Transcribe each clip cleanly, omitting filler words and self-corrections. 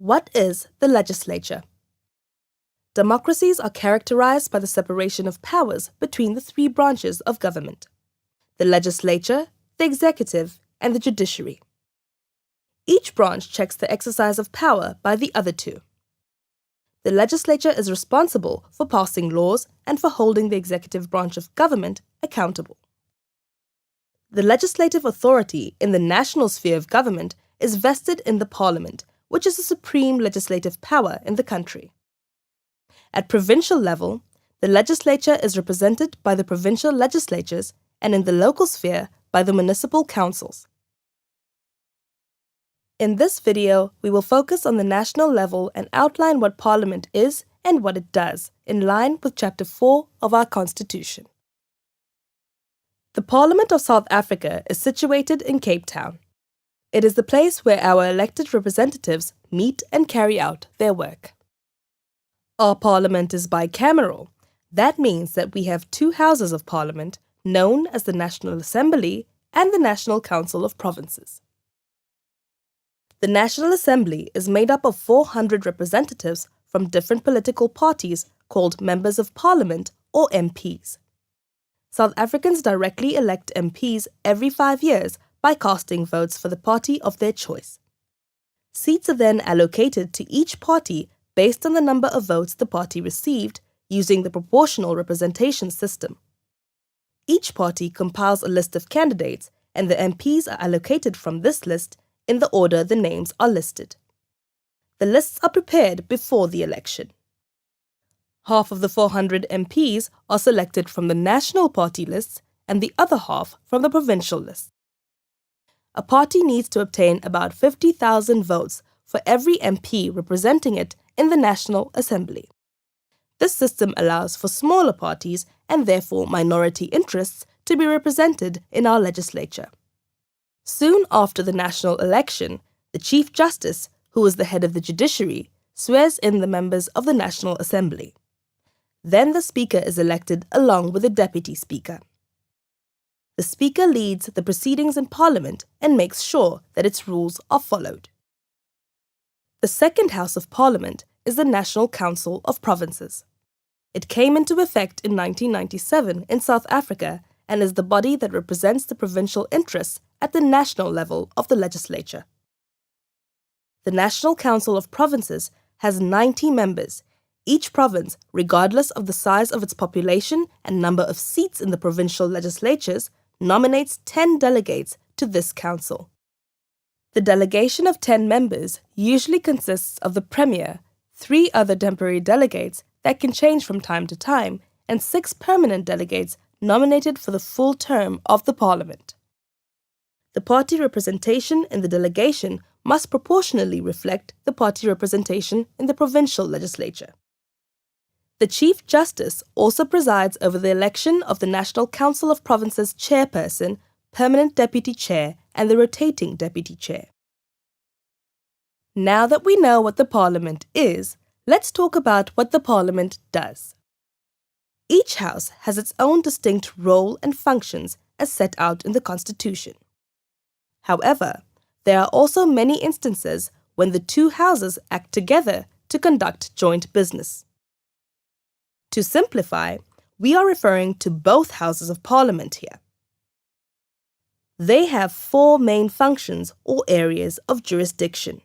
What is the legislature? Democracies are characterized by the separation of powers between the three branches of government: the legislature, the executive, and the judiciary. Each branch checks the exercise of power by the other two. The legislature is responsible for passing laws and for holding the executive branch of government accountable. The legislative authority in the national sphere of government is vested in the Parliament, which is the supreme legislative power in the country. At provincial level, the legislature is represented by the provincial legislatures and in the local sphere by the municipal councils. In this video, we will focus on the national level and outline what Parliament is and what it does, in line with Chapter 4 of our Constitution. The Parliament of South Africa is situated in Cape Town. It is the place where our elected representatives meet and carry out their work. Our Parliament is bicameral. That means that we have two houses of Parliament, known as the National Assembly and the National Council of Provinces. The National Assembly is made up of 400 representatives from different political parties called Members of Parliament or MPs. South Africans directly elect MPs every 5 years by casting votes for the party of their choice. Seats are then allocated to each party based on the number of votes the party received using the proportional representation system. Each party compiles a list of candidates, and the MPs are allocated from this list in the order the names are listed. The lists are prepared before the election. Half of the 400 MPs are selected from the national party lists and the other half from the provincial lists. A party needs to obtain about 50,000 votes for every MP representing it in the National Assembly. This system allows for smaller parties and therefore minority interests to be represented in our legislature. Soon after the national election, the Chief Justice, who is the head of the judiciary, swears in the members of the National Assembly. Then the Speaker is elected along with the Deputy Speaker. The Speaker leads the proceedings in Parliament and makes sure that its rules are followed. The second House of Parliament is the National Council of Provinces. It came into effect in 1997 in South Africa and is the body that represents the provincial interests at the national level of the legislature. The National Council of Provinces has 90 members. Each province, regardless of the size of its population and number of seats in the provincial legislatures, nominates 10 delegates to this council. The delegation of 10 members usually consists of the Premier, 3 other temporary delegates that can change from time to time, and 6 permanent delegates nominated for the full term of the Parliament. The party representation in the delegation must proportionally reflect the party representation in the provincial legislature. The Chief Justice also presides over the election of the National Council of Provinces chairperson, permanent deputy chair, and the rotating deputy chair. Now that we know what the Parliament is, let's talk about what the Parliament does. Each house has its own distinct role and functions as set out in the Constitution. However, there are also many instances when the two houses act together to conduct joint business. To simplify, we are referring to both houses of Parliament here. They have 4 main functions or areas of jurisdiction.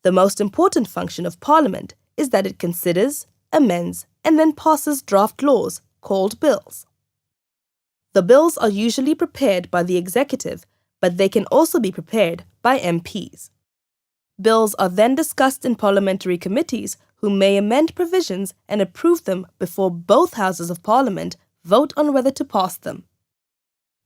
The most important function of Parliament is that it considers, amends, and then passes draft laws called bills. The bills are usually prepared by the executive, but they can also be prepared by MPs. Bills are then discussed in parliamentary committees who may amend provisions and approve them before both houses of Parliament vote on whether to pass them.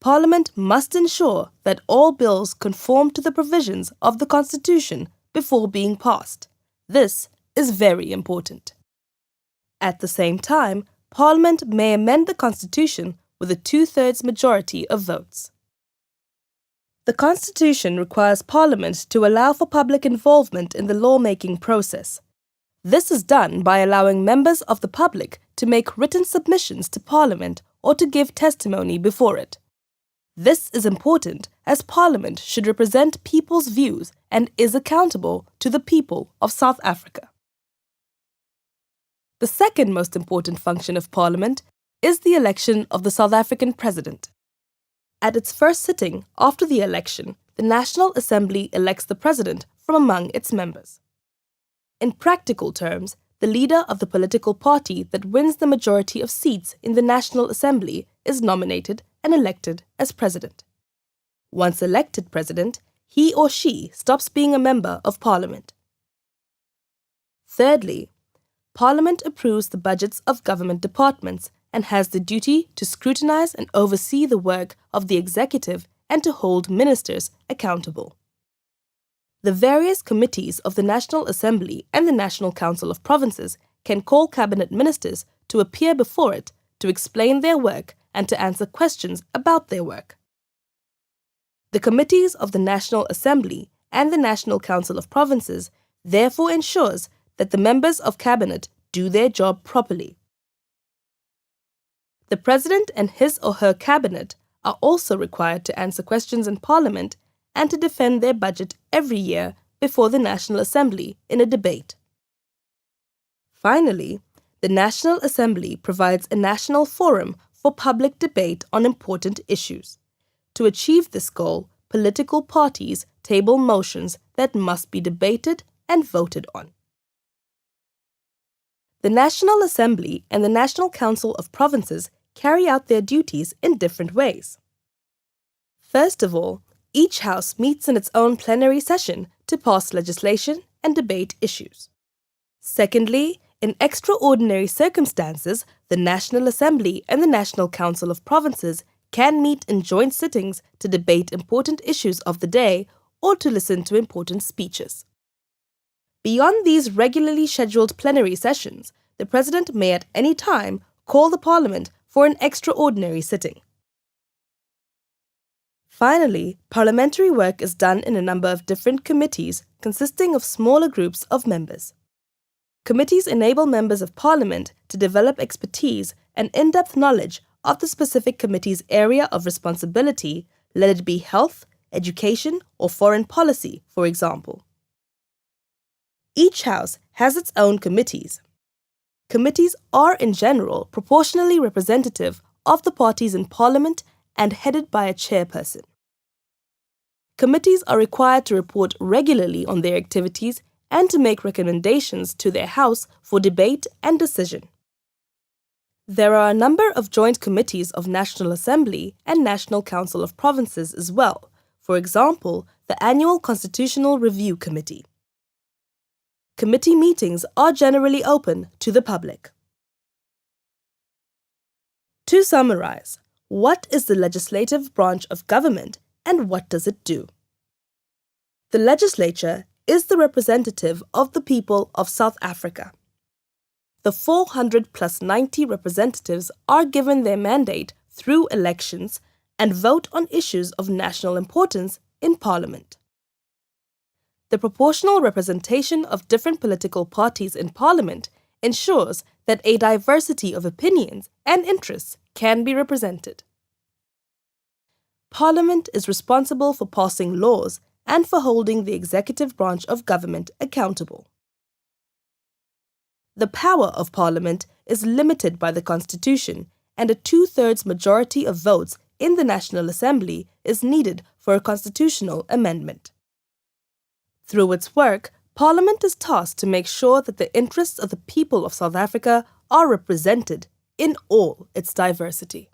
Parliament must ensure that all bills conform to the provisions of the Constitution before being passed. This is very important. At the same time, Parliament may amend the Constitution with a 2/3 majority of votes. The Constitution requires Parliament to allow for public involvement in the lawmaking process. This is done by allowing members of the public to make written submissions to Parliament or to give testimony before it. This is important as Parliament should represent people's views and is accountable to the people of South Africa. The second most important function of Parliament is the election of the South African President. At its first sitting after the election, the National Assembly elects the President from among its members. In practical terms, the leader of the political party that wins the majority of seats in the National Assembly is nominated and elected as President. Once elected President, he or she stops being a member of Parliament. Thirdly, Parliament approves the budgets of government departments and has the duty to scrutinize and oversee the work of the executive and to hold ministers accountable. The various committees of the National Assembly and the National Council of Provinces can call cabinet ministers to appear before it to explain their work and to answer questions about their work. The committees of the National Assembly and the National Council of Provinces therefore ensures that the members of cabinet do their job properly. The President and his or her cabinet are also required to answer questions in Parliament and to defend their budget every year before the National Assembly in a debate. Finally, the National Assembly provides a national forum for public debate on important issues. To achieve this goal, political parties table motions that must be debated and voted on. The National Assembly and the National Council of Provinces carry out their duties in different ways. First of all, each house meets in its own plenary session to pass legislation and debate issues. Secondly, in extraordinary circumstances, the National Assembly and the National Council of Provinces can meet in joint sittings to debate important issues of the day or to listen to important speeches. Beyond these regularly scheduled plenary sessions, the President may at any time call the Parliament for an extraordinary sitting. Finally, parliamentary work is done in a number of different committees consisting of smaller groups of members. Committees enable members of Parliament to develop expertise and in-depth knowledge of the specific committee's area of responsibility, let it be health, education, or foreign policy, for example. Each house has its own committees. Committees are, in general, proportionally representative of the parties in Parliament and headed by a chairperson. Committees are required to report regularly on their activities and to make recommendations to their House for debate and decision. There are a number of joint committees of National Assembly and National Council of Provinces as well, for example, the Annual Constitutional Review Committee. Committee meetings are generally open to the public. To summarize, what is the legislative branch of government and what does it do? The legislature is the representative of the people of South Africa. The 400 plus 90 representatives are given their mandate through elections and vote on issues of national importance in Parliament. The proportional representation of different political parties in Parliament ensures that a diversity of opinions and interests can be represented. Parliament is responsible for passing laws and for holding the executive branch of government accountable. The power of Parliament is limited by the Constitution, and a 2/3 majority of votes in the National Assembly is needed for a constitutional amendment. Through its work, Parliament is tasked to make sure that the interests of the people of South Africa are represented in all its diversity.